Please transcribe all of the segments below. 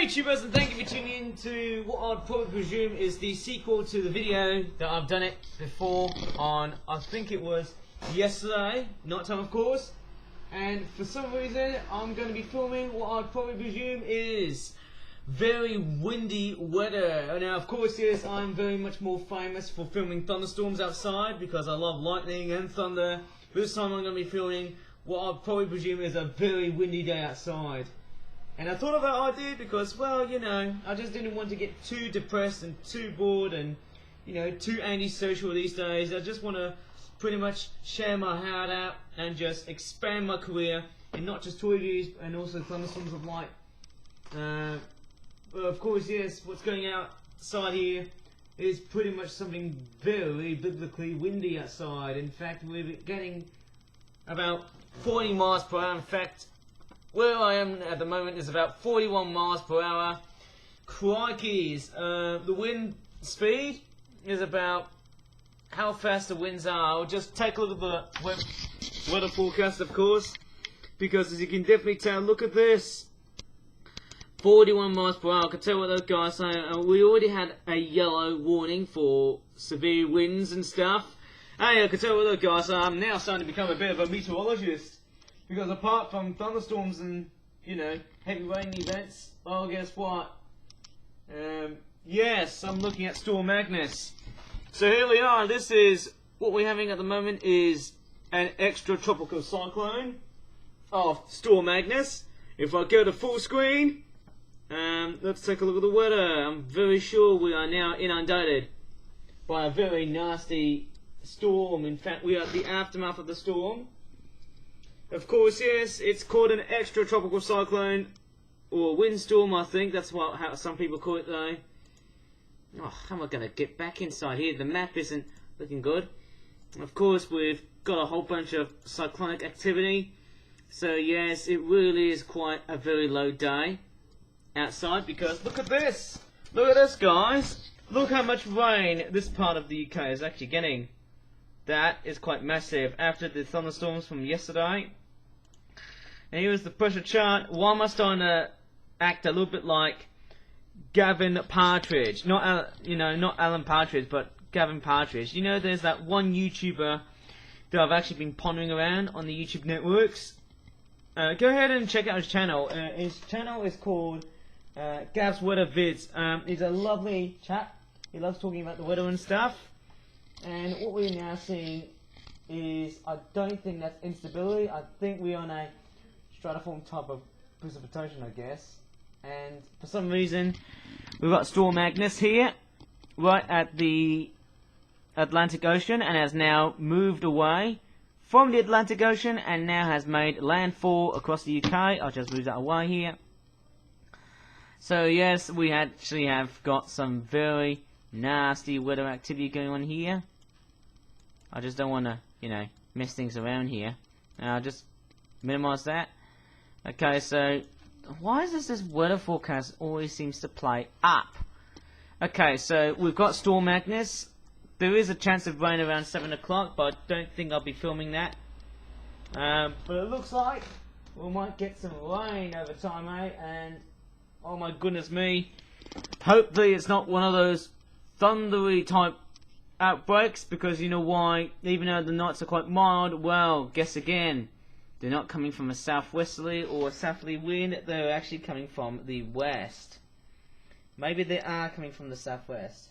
Hey YouTubers, and thank you for tuning in to what I'd probably presume is the sequel to the video that I've done it before on, I think it was yesterday, night time of course, and for some reason I'm going to be filming what I'd probably presume is very windy weather. Now of course yes, I'm very much more famous for filming thunderstorms outside because I love lightning and thunder. This time I'm going to be filming what I'd probably presume is a very windy day outside. And I thought of that idea because, well, you know, I just didn't want to get too depressed and too bored and, you know, too antisocial these days. I just want to pretty much share my heart out and just expand my career in not just toy reviews and also thunderstorms of light. Of course, yes, what's going outside here is pretty much something very biblically windy outside. In fact, we're getting about 40 miles per hour. In fact, where I am at the moment is about 41 miles per hour. Crikeys, the wind speed is about how fast the winds are. I'll just take a look at the weather forecast, of course, because as you can definitely tell, look at this. 41 miles per hour. I can tell what those guys say. We already had a yellow warning for severe winds and stuff. Hey, I can tell what those guys say. I'm now starting to become a bit of a meteorologist. Because apart from thunderstorms and, you know, heavy rain events, well, guess what? Yes, I'm looking at Storm Agnes. So here we are. This is what we're having at the moment is an extratropical cyclone of Storm Agnes. If I go to full screen, let's take a look at the weather. I'm very sure we are now inundated by a very nasty storm. In fact, we are at the aftermath of the storm. Of course, yes, it's called an extratropical cyclone, or windstorm, I think. That's how some people call it, though. Oh, how am I going to get back inside here? The map isn't looking good. Of course, we've got a whole bunch of cyclonic activity. So, yes, it really is quite a very low day outside, because look at this. Look at this, guys. Look how much rain this part of the UK is actually getting. That is quite massive after the thunderstorms from yesterday. And here's the pressure chart. Why am I starting to act a little bit like Gavin Partridge? Not Alan Partridge, but Gavin Partridge. You know, there's that one YouTuber that I've actually been pondering around on the YouTube networks. Go ahead and check out his channel. His channel is called Gav's Weather Vids. He's a lovely chap. He loves talking about the weather and stuff. And what we're now seeing is, I don't think that's instability. I think we're on a stratiform type of precipitation, I guess. And for some reason, we've got Storm Agnes here, right at the Atlantic Ocean, and has now moved away from the Atlantic Ocean and now has made landfall across the UK. I'll just move that away here. So yes, we actually have got some very nasty weather activity going on here. I just don't want to, you know, mess things around here. I'll just minimize that. Okay, so why is this weather forecast always seems to play up? Okay, so we've got Storm Agnes. There is a chance of rain around 7 o'clock, but I don't think I'll be filming that. But it looks like we might get some rain over time, eh? And oh my goodness me, hopefully it's not one of those thundery type outbreaks, because you know why? Even though the nights are quite mild, well, guess again, they're not coming from a southwesterly or a southerly wind, they're actually coming from the west. Maybe they are coming from the southwest,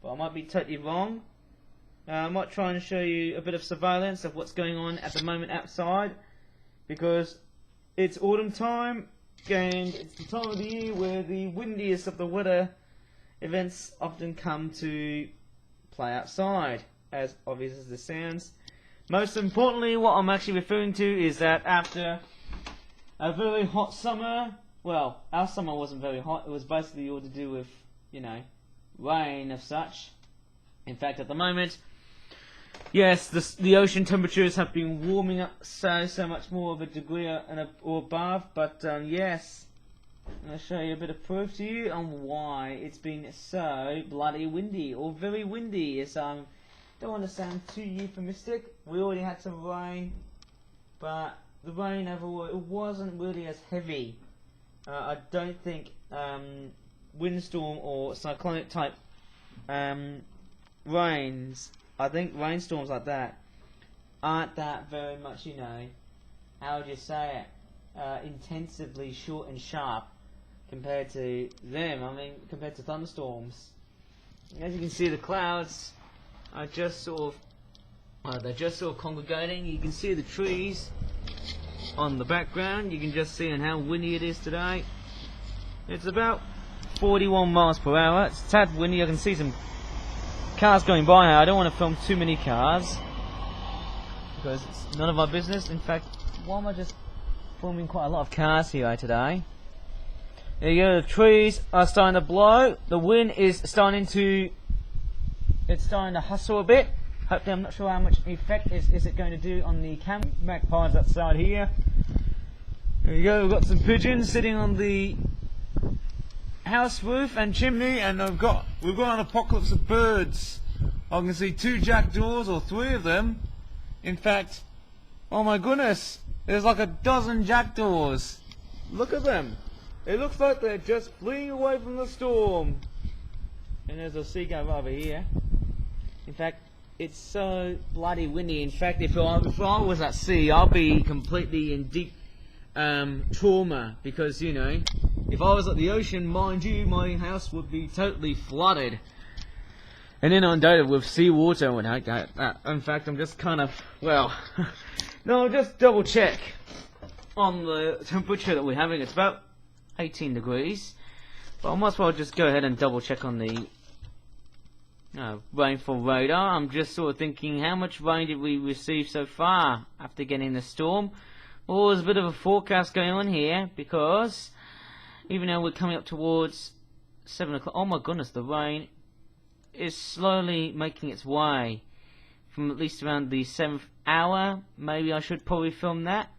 but I might be totally wrong. I might try and show you a bit of surveillance of what's going on at the moment outside, because it's autumn time and it's the time of the year where the windiest of the weather events often come to play outside, as obvious as this sounds. Most importantly, what I'm actually referring to is that after a very hot summer, well, our summer wasn't very hot, it was basically all to do with, you know, rain of such. In fact, at the moment, yes, the ocean temperatures have been warming up so much more of a degree or above, but yes, I'm going to show you a bit of proof to you on why it's been so bloody windy, or very windy. It's, don't want to sound too euphemistic. We already had some rain, but the rain overall, it wasn't really as heavy I don't think windstorm or cyclonic type rains, I think rainstorms like that aren't that very much, you know, how would you say it, intensively short and sharp compared to them. I mean, compared to thunderstorms. As you can see, the clouds are just sort of, they're just sort of congregating. You can see the trees on the background. You can just see on how windy it is today. It's about 41 miles per hour. It's a tad windy. I can see some cars going by here. I don't want to film too many cars because it's none of my business. In fact, why am I just filming quite a lot of cars here today? There you go. The trees are starting to blow. The wind is starting to hustle a bit. Hopefully, I'm not sure how much effect is it going to do on the magpies outside here. There you go. We've got some pigeons sitting on the house roof and chimney, and we've got an apocalypse of birds. I can see 2 jackdaws, or 3 of them. In fact, oh my goodness, there's like a dozen jackdaws. Look at them. It looks like they're just fleeing away from the storm. And there's a seagull over here. In fact, it's so bloody windy. In fact, if I was at sea, I'd be completely in deep trauma, because, you know, if I was at the ocean, mind you, my house would be totally flooded and inundated with seawater and like that. In fact, I'm just kind of, well, no, just double check on the temperature that we're having. It's about 18 degrees, but I might as well just go ahead and double check on the rainfall radar. I'm just sort of thinking, how much rain did we receive so far after getting the storm? Well, there's a bit of a forecast going on here, because even though we're coming up towards 7 o'clock, oh my goodness, the rain is slowly making its way from at least around the 7th hour. Maybe I should probably film that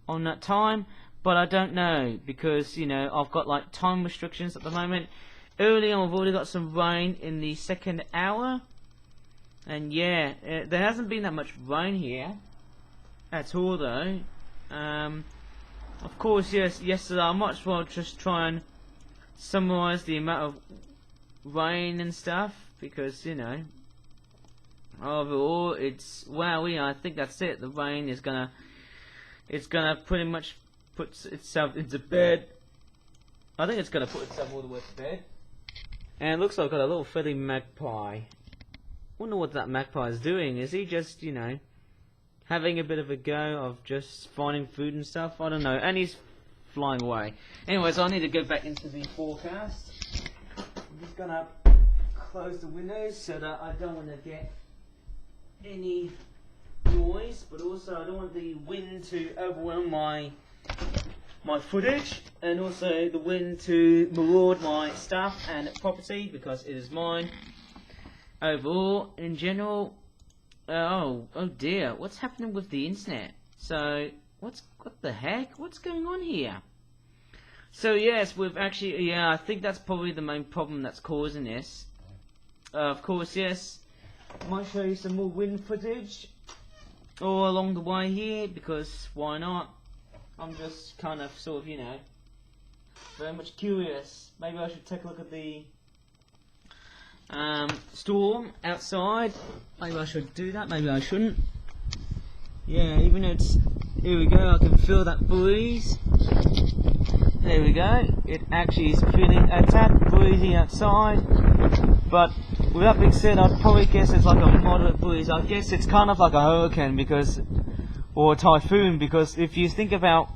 on that time, but I don't know, because, you know, I've got like time restrictions at the moment. Early on, I've already got some rain in the 2nd hour, and yeah, there hasn't been that much rain here at all though. Of course, yes, yesterday I might as well just try and summarize the amount of rain and stuff, because, you know, overall it's wowie. I think that's it. The rain is gonna pretty much put itself into bed. I think it's gonna put itself all the way to bed. And it looks like I've got a little feathery magpie. Wonder what that magpie is doing. Is he just, you know, having a bit of a go of just finding food and stuff? I don't know. And he's flying away. Anyways, I need to go back into the forecast. I'm just gonna close the windows so that I don't want to get any noise, but also I don't want the wind to overwhelm my footage, and also the wind to maraud my stuff and property, because it is mine. Overall, in general, oh dear, what's happening with the internet? So what the heck? What's going on here? So yes, we've actually, yeah, I think that's probably the main problem that's causing this. Of course, yes, I might show you some more wind footage all along the way here, because why not? I'm just kind of sort of, you know, very much curious. Maybe I should take a look at the storm outside. Maybe I should do that, maybe I shouldn't. Yeah, even though it's, here we go, I can feel that breeze. There we go, it actually is feeling a tad breezy outside, but with that being said, I'd probably guess it's like a moderate breeze. I guess it's kind of like a hurricane, because, or a typhoon, because if you think about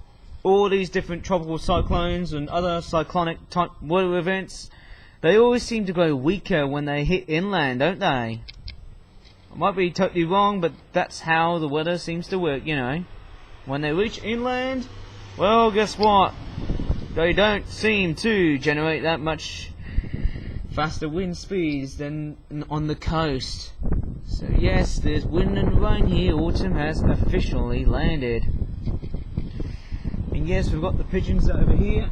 all these different tropical cyclones and other cyclonic type weather events, they always seem to grow weaker when they hit inland, don't they? I might be totally wrong, but that's how the weather seems to work, you know. When they reach inland, well, guess what? They don't seem to generate that much faster wind speeds than on the coast. So yes, there's wind and rain here. Autumn has officially landed. And yes, we've got the pigeons over here.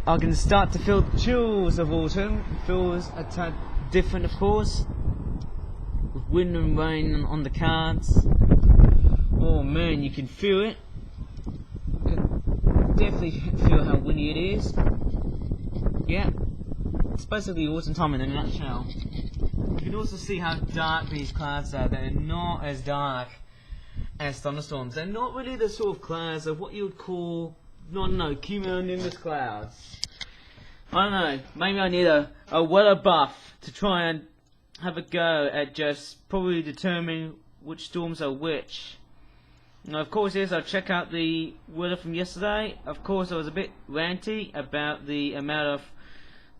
I can start to feel the chills of autumn. It feels a tad different, of course, with wind and rain on the cards. Oh man, you can feel it. definitely feel how windy it is. Yeah, it's basically autumn time in a nutshell. You can also see how dark these clouds are. They're not as dark as thunderstorms. They're not really the sort of clouds of what you would call, I don't know, cumulonimbus clouds. I don't know, maybe I need a weather buff to try and have a go at just probably determining which storms are which. Now, of course, yes, I'll check out the weather from yesterday. Of course, I was a bit ranty about the amount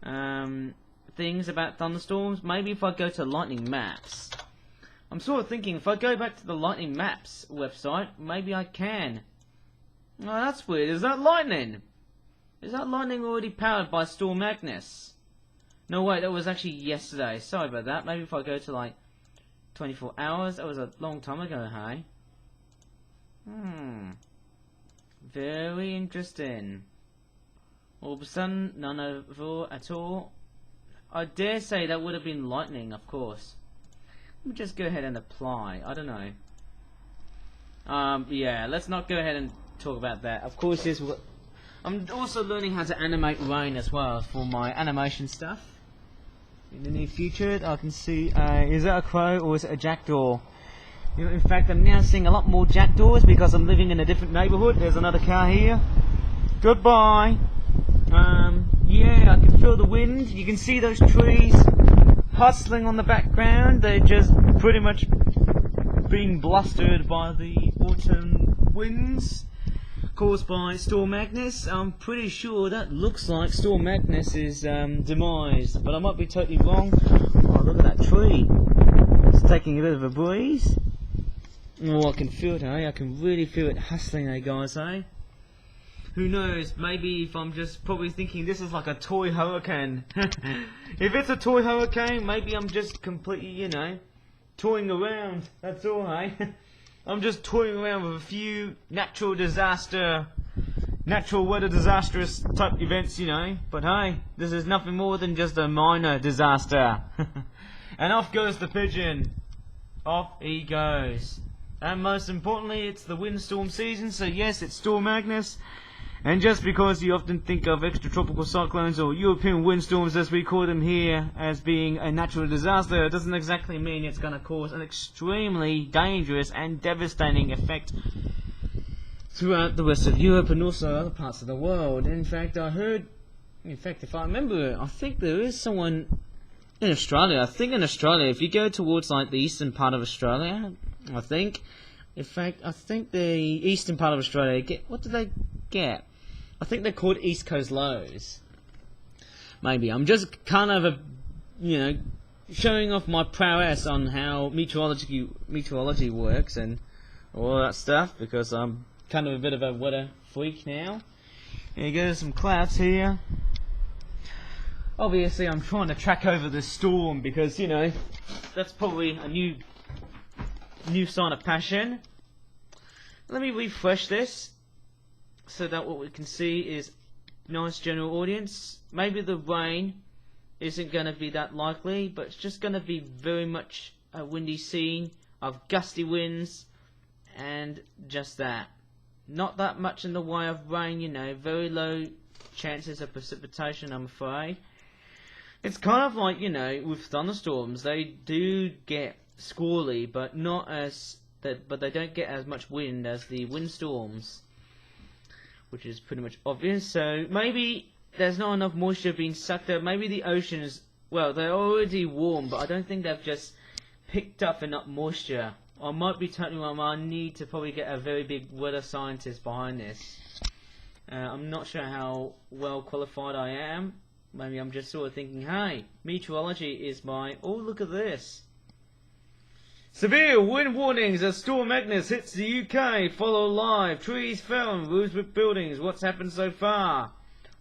of things about thunderstorms. Maybe if I go to lightning maps. I'm sort of thinking if I go back to the lightning maps website, maybe I can. Oh, that's weird. Is that lightning? Is that lightning already powered by Storm Agnes? No, wait, that was actually yesterday. Sorry about that. Maybe if I go to like 24 hours. That was a long time ago, hey? Very interesting. All of a sudden, none of all at all. I dare say that would have been lightning, of course. Let me just go ahead and apply. I don't know. Yeah, let's not go ahead and talk about that. Of course, I'm also learning how to animate rain as well for my animation stuff. In the near future, I can see, is that a crow or is it a jackdaw? You know, in fact, I'm now seeing a lot more jackdaws because I'm living in a different neighbourhood. There's another car here. Goodbye. Yeah, I can feel the wind. You can see those trees hustling on the background. They're just pretty much being blustered by the autumn winds caused by Storm Agnes. I'm pretty sure that looks like Storm Agnes's demise, but I might be totally wrong. Oh, look at that tree. It's taking a bit of a breeze. Oh, I can feel it, eh? I can really feel it hustling, eh, guys, eh? Who knows, maybe if I'm just probably thinking this is like a toy hurricane. If it's a toy hurricane, maybe I'm just completely, you know, toying around. That's all, eh? I'm just toying around with a few natural weather disastrous type events, you know. But hey, this is nothing more than just a minor disaster. And off goes the pigeon. Off he goes. And most importantly, it's the windstorm season, so yes, it's Storm Agnes. And just because you often think of extratropical cyclones or European windstorms as we call them here as being a natural disaster, it doesn't exactly mean it's going to cause an extremely dangerous and devastating effect throughout the rest of Europe and also other parts of the world. In fact, I heard, if I remember, I think there is someone in Australia. I think in Australia, if you go towards like the eastern part of Australia, I think the eastern part of Australia what do they get? I think they're called East Coast lows. Maybe. I'm just kind of showing off my prowess on how meteorology works and all that stuff, because I'm kind of a bit of a weather freak now. Here you go, some clouds here. Obviously I'm trying to track over the storm because, you know, that's probably a new sign of passion. Let me refresh this so that what we can see is nice general audience. Maybe the rain isn't going to be that likely, but it's just going to be very much a windy scene of gusty winds and just that. Not that much in the way of rain, you know, very low chances of precipitation, I'm afraid. It's kind of like, you know, with thunderstorms, they do get squally, but they don't get as much wind as the windstorms, which is pretty much obvious. So maybe there's not enough moisture being sucked up. Maybe the oceans, well, they're already warm, but I don't think they've just picked up enough moisture. I might be totally wrong. I need to probably get a very big weather scientist behind this. I'm not sure how well qualified I am. Maybe I'm just sort of thinking, hey, meteorology is my... Oh, look at this. Severe wind warnings as Storm Agnes hits the UK. Follow live. Trees fell and roofs with buildings. What's happened so far?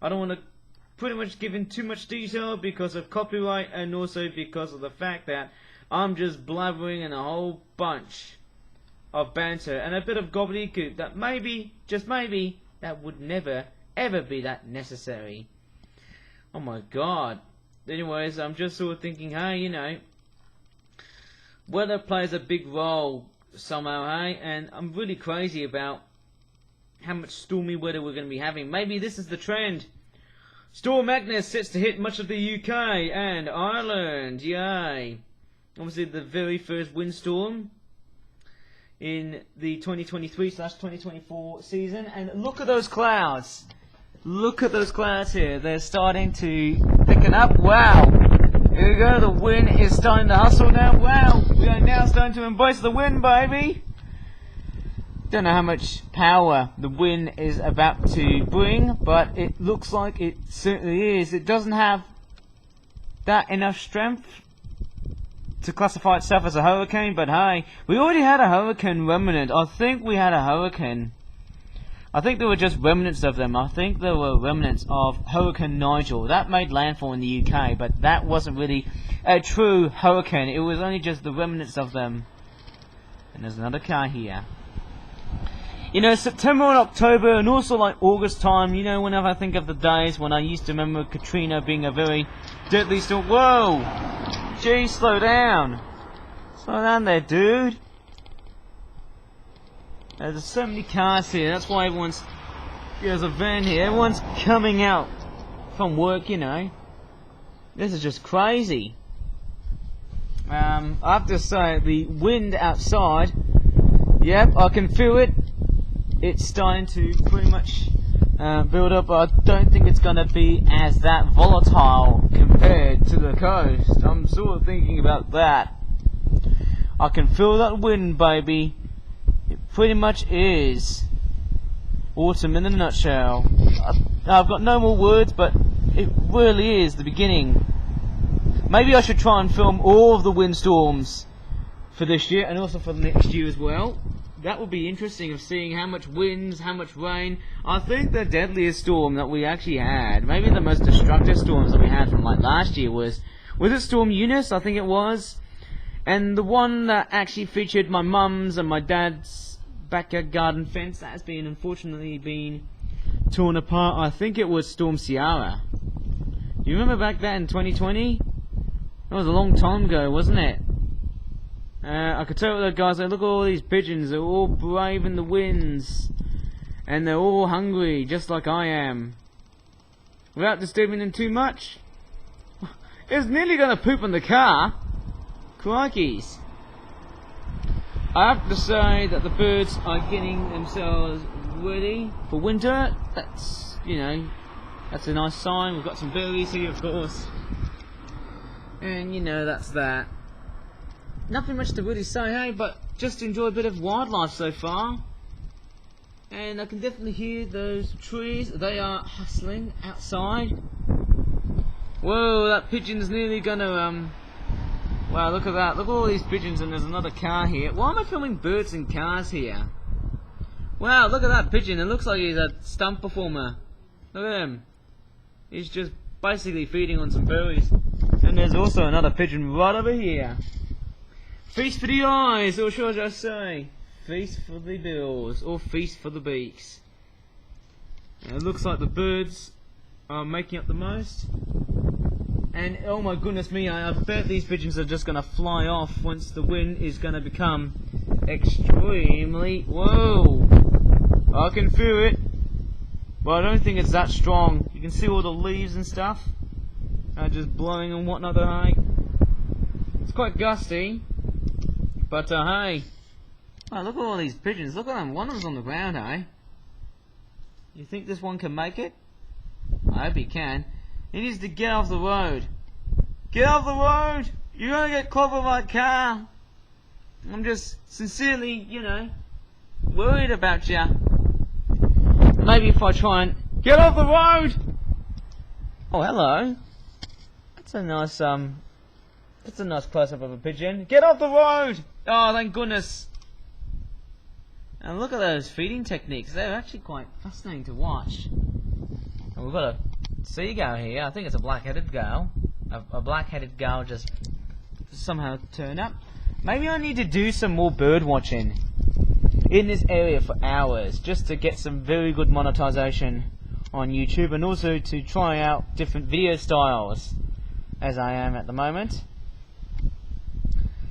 I don't want to pretty much give in too much detail because of copyright and also because of the fact that I'm just blabbering in a whole bunch of banter and a bit of gobbledygook that maybe, just maybe, that would never ever be that necessary. Oh my god. Anyways, I'm just sort of thinking, hey, you know, weather plays a big role somehow, hey, and I'm really crazy about how much stormy weather we're going to be having. Maybe this is the trend. Storm Agnes sets to hit much of the UK and Ireland. Yay! Obviously, the very first windstorm in the 2023/2024 season. And look at those clouds. Look at those clouds here. They're starting to thicken up. Wow! Here we go. The wind is starting to hustle now. Wow! We are now starting to embrace the wind, baby. Don't know how much power the wind is about to bring, but it looks like it certainly is. It doesn't have that enough strength to classify itself as a hurricane, but hey, we already had a hurricane remnant. I think we had a hurricane. I think there were just remnants of them. I think there were remnants of Hurricane Nigel. That made landfall in the UK, but that wasn't really a true hurricane. It was only just the remnants of them. And there's another car here. You know, September and October, and also like August time, you know, whenever I think of the days when I used to remember Katrina being a very deadly storm. Whoa! Gee, slow down. Slow down there, dude. There's so many cars here, that's why everyone's... There's a van here, everyone's coming out from work, you know. This is just crazy. I have to say, the wind outside, yep, I can feel it. It's starting to pretty much build up. I don't think it's going to be as that volatile compared to the coast. I'm sort of thinking about that. I can feel that wind, baby. It pretty much is autumn in a nutshell. I've got no more words, but it really is the beginning. Maybe I should try and film all of the windstorms for this year and also for the next year as well. That would be interesting, of seeing how much winds, how much rain. I think the deadliest storm that we actually had, maybe the most destructive storms that we had from like last year was it Storm Eunice? I think it was. And the one that actually featured my mum's and my dad's backyard garden fence, that has been unfortunately been torn apart. I think it was Storm Ciara. You remember back then in 2020? That was a long time ago, wasn't it? I could tell the guys, look at all these pigeons, they're all braving the winds, and they're all hungry, just like I am. Without disturbing them too much. It's nearly gonna poop in the car. Crikeys. I have to say that the birds are getting themselves ready for winter. That's, you know, that's a nice sign. We've got some berries here, of course. And, you know, that's that. Nothing much to really say, hey, but just enjoy a bit of wildlife so far. And I can definitely hear those trees. They are hustling outside. Whoa, that pigeon's nearly gonna, wow, look at that. Look at all these pigeons, and there's another car here. Why am I filming birds and cars here? Wow, look at that pigeon. It looks like he's a stunt performer. Look at him. He's just basically feeding on some berries. And there's also another pigeon right over here. Feast for the eyes, or should I say, feast for the bills, or feast for the beaks. And it looks like the birds are making up the most. And oh my goodness me, I bet these pigeons are just going to fly off once the wind is going to become extremely... Whoa! I can feel it, but I don't think it's that strong. You can see all the leaves and stuff just blowing and whatnot, hey. It's quite gusty. But hey, oh, look at all these pigeons, look at them, one of them's on the ground, eh? You think this one can make it? I hope he can. He needs to get off the road. Get off the road! You're gonna get clobbered by a car! I'm just sincerely, you know, worried about you. Maybe if I try and get off the road! Oh, hello. That's a nice, that's a nice close-up of a pigeon. Get off the road! Oh, thank goodness. And look at those feeding techniques. They're actually quite fascinating to watch. And we've got a seagull here. I think it's a black-headed gull. A black-headed gull just somehow turned up. Maybe I need to do some more bird watching in this area for hours, just to get some very good monetization on YouTube, and also to try out different video styles, as I am at the moment.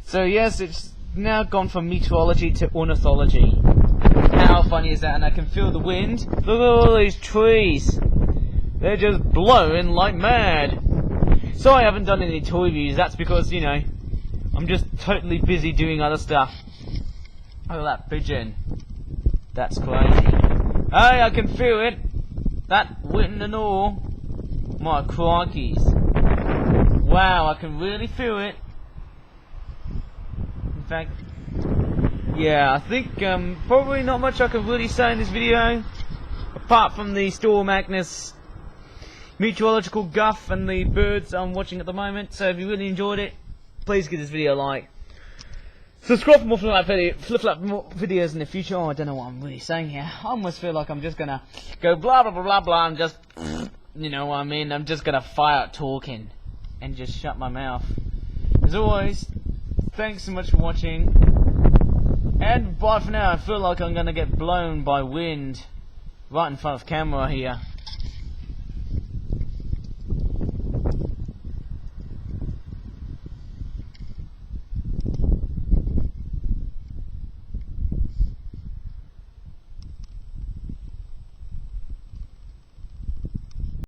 So yes, it's now gone from meteorology to ornithology. Now how funny is that? And I can feel the wind. Look at all these trees. They're just blowing like mad. Sorry I haven't done any toy reviews. That's because, you know, I'm just totally busy doing other stuff. Oh, that pigeon. That's crazy. Hey, I can feel it. That wind and all. My crikeys. Wow, I can really feel it. In fact, yeah, I think probably not much I can really say in this video. Apart from the Storm Agnes meteorological guff and the birds I'm watching at the moment. So if you really enjoyed it, please give this video a like. Subscribe for more flip-flap videos in the future. Oh, I don't know what I'm really saying here. I almost feel like I'm just gonna go blah blah blah blah blah and just, you know what I mean, I'm just gonna fire out talking and just shut my mouth. As always, thanks so much for watching, and bye for now. I feel like I'm gonna get blown by wind right in front of camera here.